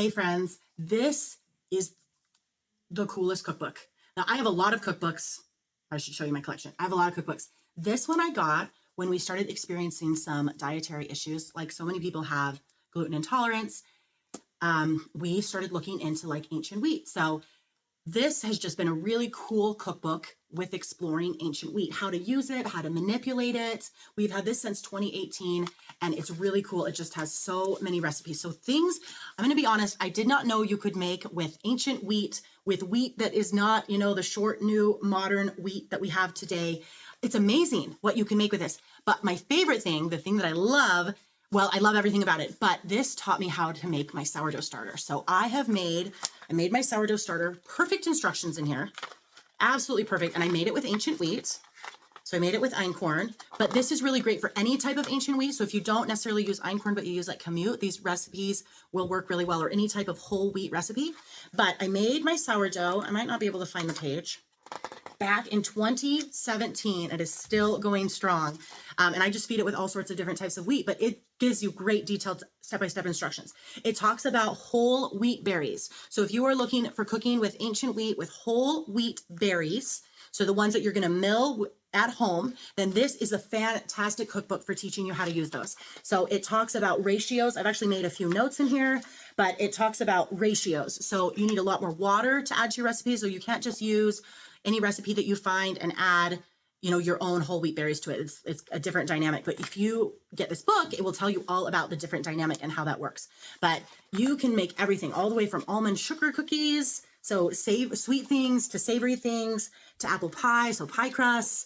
Hey friends, this is the coolest cookbook. Now I have a lot of cookbooks. I should show you my collection. I have a lot of cookbooks. This one I got when we started experiencing some dietary issues, like so many people have gluten intolerance. We started looking into like ancient wheat. So this has just been a really cool cookbook with exploring ancient wheat, how to use it, how to manipulate it. We've had this since 2018 and it's really cool. It just has so many recipes. So things, I'm going to be honest, I did not know you could make with ancient wheat, with wheat that is not, you know, the short, new, modern wheat that we have today. It's amazing what you can make with this. But my favorite thing, the thing that I love, well, I love everything about it, but this taught me how to make my sourdough starter. So I made my sourdough starter, perfect instructions in here, absolutely perfect. And I made it with ancient wheat. So I made it with Einkorn, but this is really great for any type of ancient wheat. So if you don't necessarily use Einkorn, but you use like Commute, these recipes will work really well, or any type of whole wheat recipe. But I made my sourdough. I might not be able to find the page. Back in 2017, it is still going strong. And I just feed it with all sorts of different types of wheat, but it gives you great detailed step-by-step instructions. It talks about whole wheat berries. So if you are looking for cooking with ancient wheat, with whole wheat berries, so the ones that you're gonna mill at home, then this is a fantastic cookbook for teaching you how to use those. So it talks about ratios. I've actually made a few notes in here, but it talks about ratios. So you need a lot more water to add to your recipe. So you can't just use any recipe that you find and add, you know, your own whole wheat berries to it. It's a different dynamic. But if you get this book, it will tell you all about the different dynamic and how that works. But you can make everything all the way from almond sugar cookies, so sweet things, to savory things, to apple pie, so pie crusts,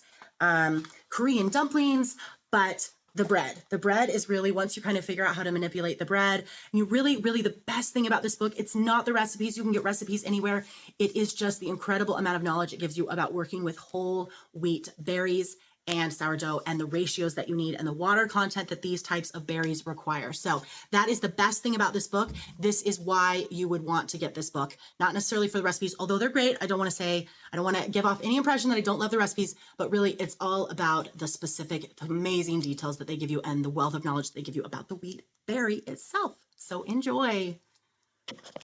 Korean dumplings, but the bread is really, once you kind of figure out how to manipulate the bread, and you really, the best thing about this book, it's not the recipes. You can get recipes anywhere. It is just the incredible amount of knowledge it gives you about working with whole wheat berries and sourdough, and the ratios that you need, and the water content that these types of berries require. So that is the best thing about this book. This is why you would want to get this book, not necessarily for the recipes, although they're great. I don't want to give off any impression that I don't love the recipes, but really it's all about the specific, amazing details that they give you and the wealth of knowledge they give you about the wheat berry itself. So enjoy.